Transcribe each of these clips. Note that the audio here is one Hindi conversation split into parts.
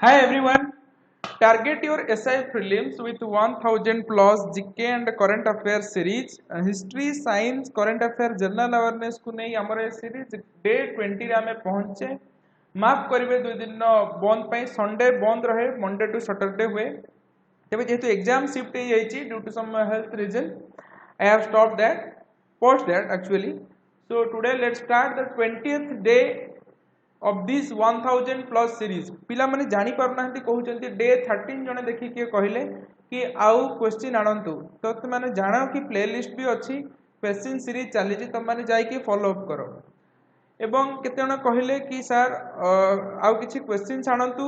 Hi everyone. Target your SI prelims with 1000 plus GK and current affairs series. History, science, current affairs, general awareness को नहीं हमारे सीरीज डे 20 रे आमे पहुंचे माफ करिवे दुई दिन बंद पई संडे बंद रहे मंडे टू सैटरडे हुए तेबे जेहेतु एग्जाम शिफ्ट हो जाइछि due to some health reason I have stopped that post that actually. So today let's start the 20th day of this 1000 plus series. पिला माने जानी पारनांती कहउचंती डे 13 जने देखि के कहले कि आउ क्वेश्चन आणंतु तो त माने जानो कि प्लेलिस्ट भी अछि क्वेश्चन सीरीज चली छि त माने जाई कि फॉलो अप करो एवं केते जण कहले कि सर आउ किछि क्वेश्चन आणंतु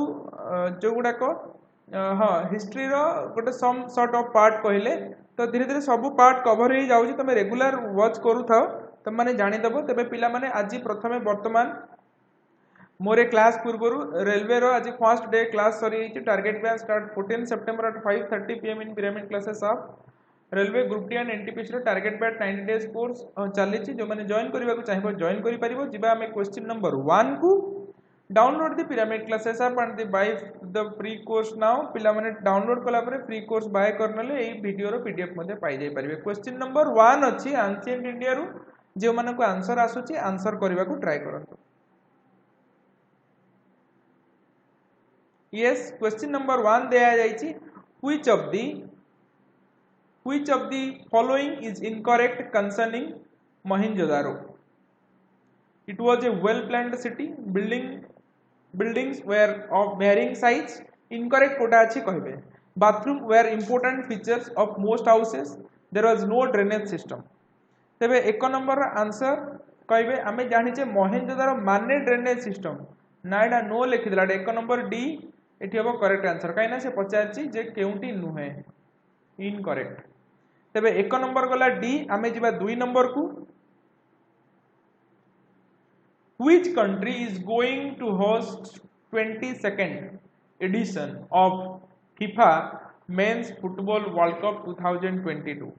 जो गुडा को हाँ हिस्ट्री रो गोटे सम सॉर्ट ऑफ पार्ट कहले तो धीरे धीरे सब पार्ट कवर हो जाउछि तमे रेगुलर वॉच करू थाओ त माने जानि दबो तबे पिला माने आज प्रथमे वर्तमान मोरे क्लास पूर्वरु रेलवे रो आज फर्स्ट डे क्लास सरी टारगेट बैच स्टार्ट 14 सितंबर at 5:30 pm in pyramid classes of railway group D and NTPC रो टारगेट बैच 90 डेज कोर्स चली छि जो माने जॉइन करबा को चाहिबो जॉइन करि परिबो जिबा हमें क्वेश्चन नंबर 1 को download the pyramid classes of and the by the free course now पिला माने डाउनलोड कला परे फ्री कोर्स बाय करनले एई वीडियो रो पीडीएफ मध्ये पाई जाय परिबे क्वेश्चन नंबर 1 अछि एंशिएंट इंडिया रो जे माने को आंसर आसुछि आंसर करबा को ट्राई करंतु Yes, question number 1 दिया जाइछि which of the following is incorrect concerning Mohenjo-daro? It was a well planned city. Buildings were of varying size. Incorrect Kota अछि कहबे. Bathroom were important features of most houses. There was no drainage system. तेबे एक नंबर आंसर कहबे आमे जानि जे मोहेंजोदारो माने ड्रेनेज सिस्टम ना एटा नो लिखि दिला एक नंबर डी एठी हबो करेक्ट आंसर काइना से पचारछि जे केउंटी नुहे इनकरेक्ट तबे एक नंबर गला डी आमे जिबा 2 नंबर को which country is going to host 22nd edition of FIFA Men's Football World Cup 2022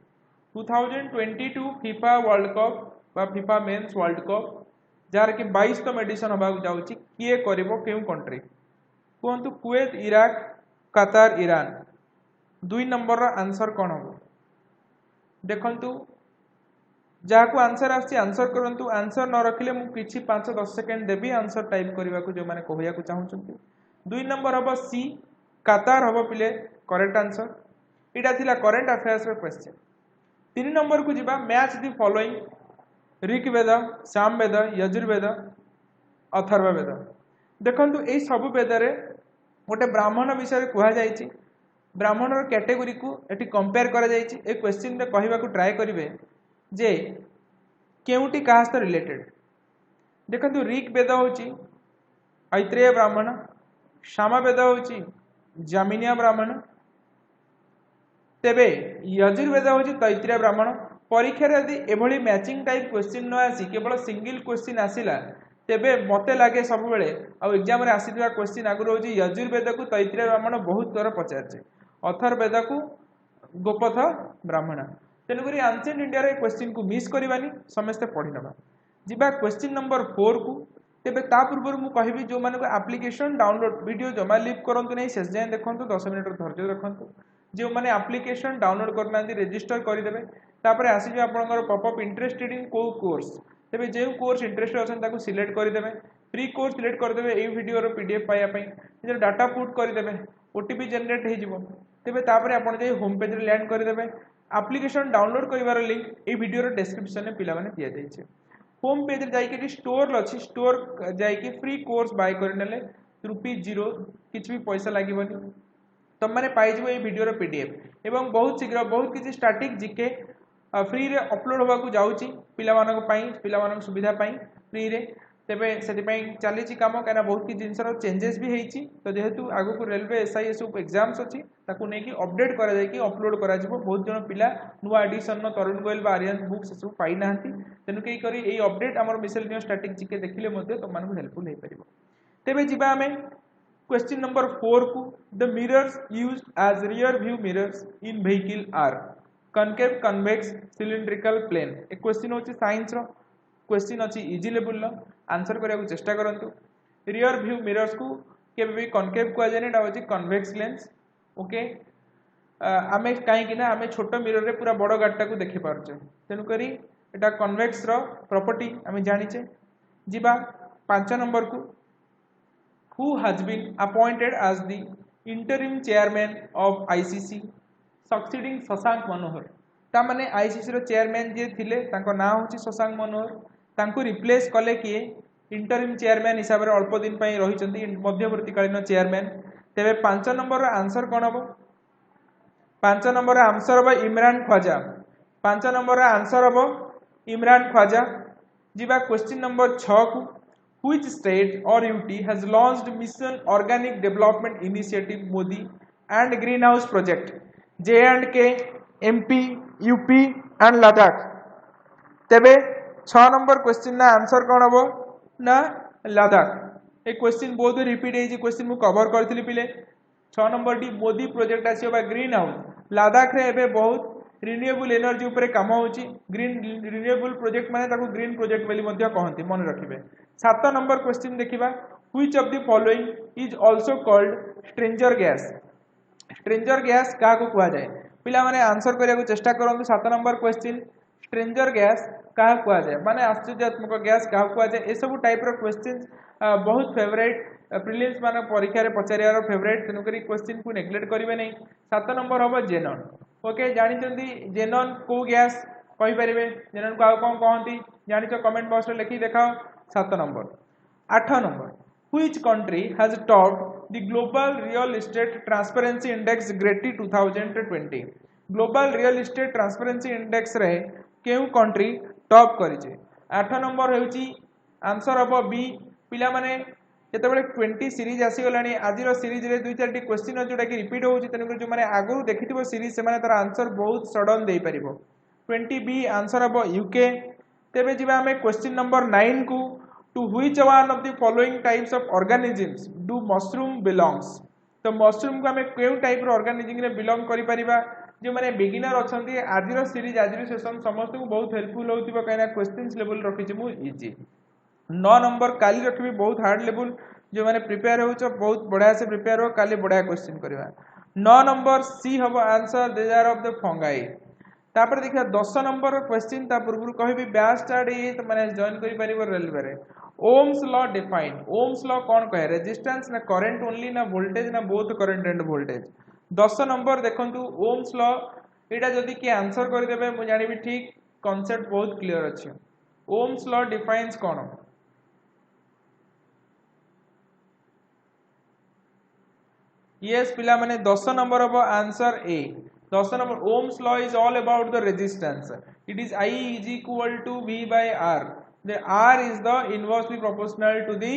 FIFA World Cup बा FIFA Men's World Cup jar कि 22तम एडिशन होबा जाउछि किए करबो केउ कंट्री कहतु कुवैत इराक कतार ईरान 2 नंबर आंसर कौन हम देखंतु जाको आंसर आछि आंसर करंतु आंसर न रखिले मु किछि 5-10 सेकंड देबी आंसर टाइप करबा को जो माने कहया को चाहउछंती 2 नंबर हबो सी कतार हबो पिले करेक्ट आंसर इटा थिला करंट अफेयर्स रो क्वेश्चन 3 नंबर को जिबा match the following Rigveda Samaveda Yajurveda Atharvaveda देखंतु एई सब वेद रे गोटे ब्राह्मण विषय कहा जाइछि ब्राह्मण रो कैटेगरी को एठी कंपेयर करा जाइछि ए क्वेश्चन रे कहबा को ट्राई करिवे जे केउटी काहा सह रिलेटेड देखंतु ऋग्वेद होछि ऐत्रेय ब्राह्मण सामवेद होछि जामिनिया ब्राह्मण तेबे यजुर्वेद होछि तैत्तिरीय ब्राह्मण परीक्षा रे यदि एभली मैचिंग टाइप क्वेश्चन न आसी केवल सिंगल क्वेश्चन आसिला तेबे मते लागे सब बेले आ एग्जाम रे आसीथिबा क्वेश्चन आगु होछि यजुर्वेद को तैत्तिरीय ब्राह्मण बहुत थोर पचारछे अथर्ववेद को गोपथ ब्राह्मण तेनुकरी एंशिएंट इंडिया रे क्वेश्चन को मिस करबानी समस्त पढि नबा जिबा क्वेश्चन नंबर 4 को तेबे ता पूर्व मु कहबी जो माने को एप्लीकेशन डाउनलोड वीडियो जमा लीव करंतु नै शेष जाय देखंतु 10 मिनिट धैर्य रखंतु जो माने एप्लीकेशन डाउनलोड करनांती रजिस्टर करि देबे तापरे आसी जो आपनकर पॉपअप इंटरेस्टेड इन को कोर्स तेबे जे कोर्स इंटरेस्टेड अछन ताको सिलेक्ट करि देबे फ्री कोर्स सिलेक्ट कर देबे ए वीडियो रो पीडीएफ पाया पई जे डाटा पुट करि देबे ओटीपी जनरेट हे जिवो तेबे तापरे आपन जे होम पेज रे लैंड करि देबे एप्लीकेशन डाउनलोड करिवार लिंक ए वीडियो रो डिस्क्रिप्शन में पिला माने दिया जाय छै होम पेज रे जाई के स्टोर अछि स्टोर जाई के फ्री कोर्स बाय करनेले ₹0 किछ भी पैसा लागिवनी तम माने पाई जिवो ए वीडियो रो पीडीएफ एवं बहुत शीघ्र बहुत किछि स्टैटिक जीके फ्री रे अपलोड होबा को जाउची पिला मानक पई पिला मानक सुविधा पई फ्री रे तेबे सेति पई चली छि काम काना बहुत कि जिंस रो चेंजेस भी हेछि तो जेहेतु आगु को रेलवे एसआईएस एग्जाम्स अछि ताकू नै कि अपडेट करा जाय कि अपलोड करा जिवो बहुत जन पिला नुवा एडिशन न तरुण गोयल बा आर्यन बुक्स सब पाई नाहंती तेनु केई करी एई अपडेट हमर मिसेलेनियस स्टैटिक जीके देखिले मध्ये तो मानक हेल्पफुल हे परिबो तेबे जिबा हमें क्वेश्चन नंबर 4 को the mirrors used as rear view mirrors in vehicle are concave convex cylindrical plane ए क्वेश्चन होची साइंस रो क्वेश्चन अछि इजी लेवल लो आंसर करिया को चेष्टा करंतु रियर व्यू मिरर्स को केबे भी कनकेव कुआ जाय एटा होची कन्वेक्स लेंस ओके आमे कहीं ना आमे छोट मिरर रे पूरा बड़ गाटा को देखि पारछे तेनु करी एटा कन्वेक्स रो प्रॉपर्टी आमे जानिचे जिबा 5 नंबर को who has been appointed as the interim chairman of ICC succeeding Shashank Manohar ता माने आईसीसी रो चेयरमैन जे थिले तांको नाम होची शशांक मनोहर तांको रिप्लेस कले किए इंटरिम चेयरमैन हिसाब रे अल्प दिन पई रहिचंती मध्यवर्ती कालीन चेयरमैन तेबे 5 नंबर रो आंसर कोन हबो 5 नंबर आंसर हबो इमरान ख्वाजा 5 नंबर आंसर हबो इमरान ख्वाजा जिबा क्वेश्चन नंबर 6 को which state or UT has launched mission organic development initiative Modi and greenhouse project J&K MP UP and Ladakh तेबे 6 नंबर क्वेश्चन ना आंसर कोन हबो ना लद्दाख ए क्वेश्चन बहुत रिपीट हे जे क्वेश्चन मु कवर करथिली पिले 6 नंबर डी मोदी प्रोजेक्ट आसी बा ग्रीन हाउस लद्दाख रे एबे बहुत रिन्यूएबल एनर्जी ऊपर काम होची ग्रीन रिन्यूएबल प्रोजेक्ट माने ताको ग्रीन प्रोजेक्ट बोली मध्य कहंती मन रखिबे 7 नंबर क्वेश्चन देखिबा which of the following is also called stranger gas का को कुआ जाय पिला माने आंसर करिया को चेष्टा करंतु 7 नंबर क्वेश्चन स्ट्रेंजर गैस का कुआ जाय माने आश्चर्यात्मक गैस का कुआ जाय ए सब टाइप रो क्वेश्चंस बहुत फेवरेट प्रीलिम्स माने परीक्षा रे पचारियार फेवरेट तेनु करी क्वेश्चन को नेग्लेक्ट करिवे नै 7 नंबर हबो जेनन ओके जानि जल्दी जेनन को गैस कहि परिबे जेनन को आ कोन कहंती जानि तो कमेंट बॉक्स रे लिखि देखाओ 7 number 8 number which country has topped the global real estate transparency index GRETI 2020 global real estate transparency index रे केउ कंट्री टॉप करिचे 8 नंबर हेउची आंसर हबो बी पिला माने जेतेबेले 20 सीरीज आसी गलानी आजिरो सीरीज रे दुई चारटी क्वेश्चन जोटा कि रिपीट होउची तने जो माने आगु देखिथिबो सीरीज से माने तार आंसर बहुत सडन देई परिबो 20 बी आंसर हबो यूके तेबे जिबा हमें क्वेश्चन नंबर 9 को to which one of the following types of organisms do mushroom belongs तो मशरूम को हमें केउ टाइप रो ऑर्गेनिज्म रे बिलोंग करि परिबा जे माने बिगिनर अछंती आजिरो सीरीज आजिरो सेशन समस्त को बहुत हेल्पफुल होतिबो काइना क्वेश्चंस लेवल रखिछि मु इजी 9 नंबर काली रखबी बहुत हार्ड लेवल जो माने प्रिपेयर होछ बहुत बढ़िया से प्रिपेयर हो काली बढ़िया क्वेश्चन करबा 9 नंबर सी हबो answer there of the fungi तापर देखिया 10 नंबर क्वेश्चन ता पूर्व कहबी बैच स्टार्ट ए त माने जॉइन करि परिबो रेलवे रे Ohm's law define Ohm's law कौन कहे रेजिस्टेंस ना करंट ओनली ना वोल्टेज ना both current end voltage 10 number देखंतु ओम्स लॉ एटा जदी के आंसर कर देबे मु जानिबी ठीक कांसेप्ट बहुत क्लियर अछि ओम्स लॉ डिफाइंस कोन यस पिला माने 10 नंबर अब answer A 10 number Ohm's law is all about the resistance it is I is equal to V by R the R is the inversely proportional to the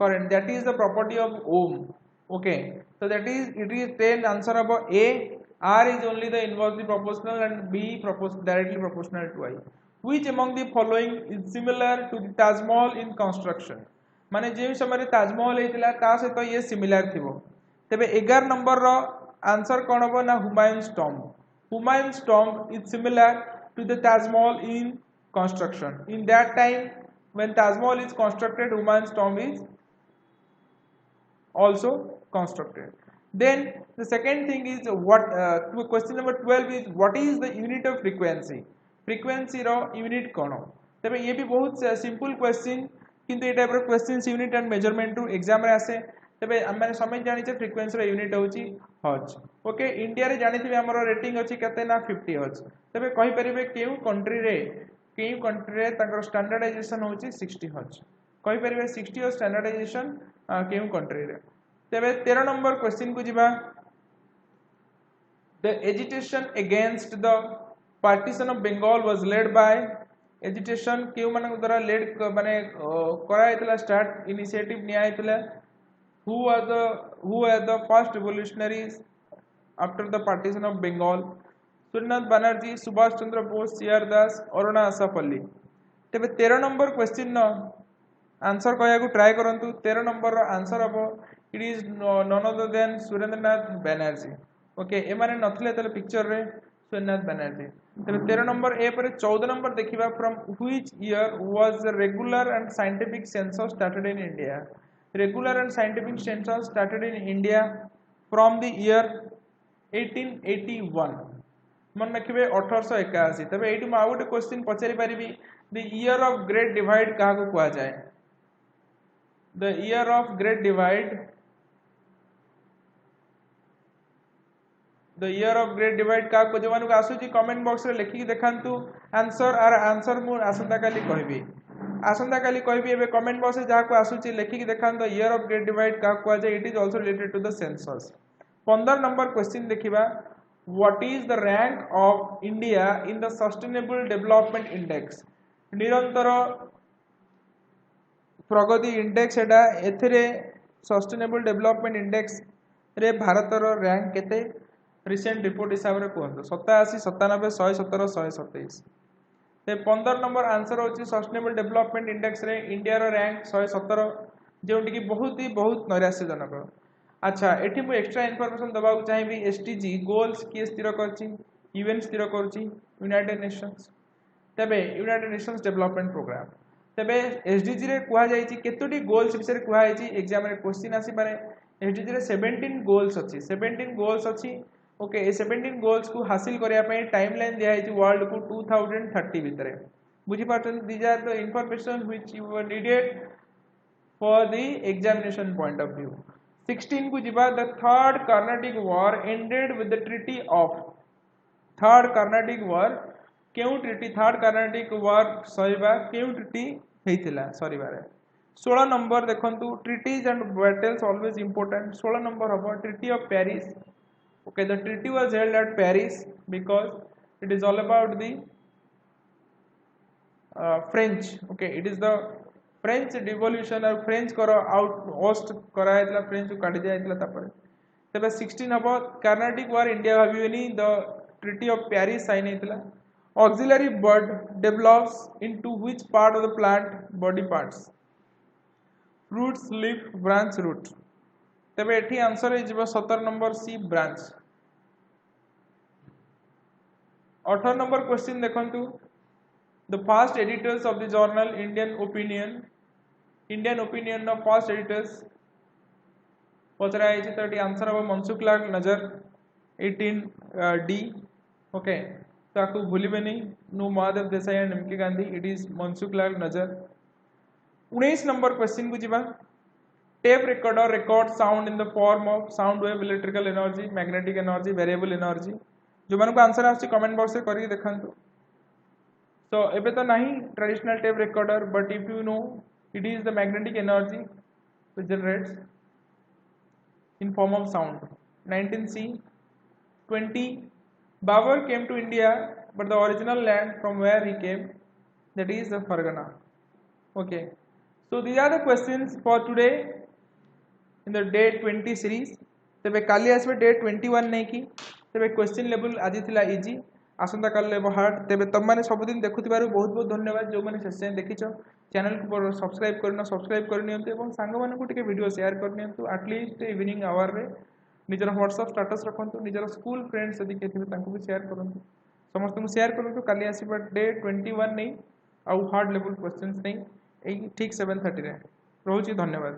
current that is the property of ohm okay so that is it is 10 answer of A R is only the inversely proportional and B directly proportional to I which among the following is similar to the Taj Mahal in construction माने जे समय ताज महल हेतिला ता से तो ये सिमिलर थिबो तबे 11 नंबर रो आंसर कोन हबो ना Humayun's tomb is similar to the Taj Mahal in construction in that time when Taj Mahal is constructed Humayun's tomb is also constructed then the second thing is what question number 12 is what is the unit of frequency ro unit kono तबे ये भी बहुत सिंपल क्वेश्चन किंतु ए टाइप रो क्वेश्चंस यूनिट एंड मेजरमेंट टू एग्जाम रे आसे तबे हम समझ जानि छे फ्रीक्वेंसी रो यूनिट होची हर्ट्ज ओके इंडिया रे जानिथिबे हमरो रेटिंग अछि कते ना 50 हर्ट्ज तबे कहि परिबे केउ कंट्री रे स्टैंडर्डाइजेशन होची 60 हर्ट्ज कहि परिबे 60 हर्ट्ज स्टैंडर्डाइजेशन केउ कंट्री रे तबे 13 नंबर क्वेश्चन को जिबा the agitation against the partition of Bengal was led by agitation केउ मानक द्वारा लेड माने करा हेतला स्टार्ट इनिशिएटिव निया हेतला who are the first revolutionaries after the partition of Bengal Suryanath Banerjee Subhash Chandra Bose CR दास अरुणा आसापल्ली तेबे 13 नंबर क्वेश्चन न आंसर कहया को ट्राई करंतु 13 नंबर रो आंसर हबो it is none other than Surendranath Banerjee okay ए माने नथले तले पिक्चर रे सुरेंद्रनाथ बनर्जी तेबे 13 नंबर ए पर 14 नंबर देखिबा from which year was the regular and scientific census started in India Regular and scientific census started in India from the year 1881. मन रखिए 1881। तबे एठी म आउट क्वेश्चन पचारि परिबी the year of great divide कहा को कुआ जाए the year of great divide the year of great divide का को जवान को आसुची कमेंट बॉक्स रे लिखि देखांतु आंसर आर आंसर मु आसंता काली कहबी एबे कमेंट बॉक्स रे जहा को आसुची लिखि देखांतु ईयर ऑफ ग्रेट डिवाइड का कुआ जाए it is also related to the census 15 number question देखिबा what is the rank of India in the sustainable development index निरंतर प्रगति इंडेक्स एटा एथिरे सस्टेनेबल डेवलपमेंट इंडेक्स रे भारतर रैंक केते रिसेंट रिपोर्ट हिसाब से कहते 87 97 117 127 ते 15 नंबर आंसर होची सस्टेनेबल डेवलपमेंट इंडेक्स रे इंडिया रो रैंक 117 जोंटी की बहुत नैराश्यजनक। अच्छा एठी मु एक्स्ट्रा इनफॉरमेशन दबा चाहिए एसडीजी गोल्स किए स्थिर करची यूएन स्थिर करची यूनाइटेड नेशंस तबे यूनाइटेड नेशंस डेवलपमेंट प्रोग्राम तबे एसडीजी रे कुआ जाईची केतोटी गोल्स विषय रे कुआ जाईची एग्जाम रे क्वेश्चन आसी पारे एसडीजी रे 17 गोल्स अछि 17 गोल्स अछि ओके 17 गोल्स को हासिल करिया पई टाइमलाइन दिया है वर्ल्ड को 2030 भितरे बुझी पाछन these are the information which you are needed for the examination point of view 16 को जिबा the third Carnatic war ended with the treaty of third Carnatic war केउ ट्रीटी थर्ड कर्नाटिक वॉर सरीबा केउ ट्रीटी हेतिला सरीबारे 16 नंबर देखंतु treaties and battles always important 16 number हबो treaty of Paris okay the treaty was held at Paris because it is all about the French okay it is the French revolution और French करो out host करा है French को काट दिया है तापर तबे 16 हबो कर्नाटिक वार इंडिया भाबियोनी the treaty of Paris sign हेतला auxiliary bud develops into which part of the plant body parts fruits leaf branch root तबे एठी answer is 17 number C branch 18 number question देखंतु the first editors of the journal Indian opinion no first editors पचरा है तो एठी आंसर हो मनसुख लाल नजर 18 डी ओके ताकू भूलिबेनी no Mahadev Desai and MK Gandhi it is Mansukhlal Nazar 19 number question को जिबा tape recorder record sound in the form of sound wave electrical energy magnetic energy variable energy जो मानको आंसर आछि कमेंट बॉक्स रे करी देखंतु तो एबे तो नहीं traditional tape recorder but if you know it is the magnetic energy which generates in form of sound 19c 20 Babur came to India but the original land from where he came that is the Fargana okay so these are the questions for today in the day 20 series तबे काली आसबे डे 21 नै की तबे क्वेश्चन लेवल आज थिला इजी आसंता काल लेबो हार्ड तबे तम माने सब दिन देखुतिबारु बहुत बहुत धन्यवाद जो माने सेशन देखिछो चैनल को सब्सक्राइब करना सब्सक्राइब करनियंतु एवं सांग माने को टिके वीडियो शेयर करनियंतु एटलीस्ट इवनिंग आवर रे निजर व्हाट्सएप स्टेटस रखंतु निजर स्कूल फ्रेंड्स यदि केथिबे तांको भी शेयर करंतु समस्त को शेयर करंतु काली आसीबा डे 21 नै आ हार्ड लेवल क्वेश्चंस नै ए ठीक 7:30 रे रहउची धन्यवाद।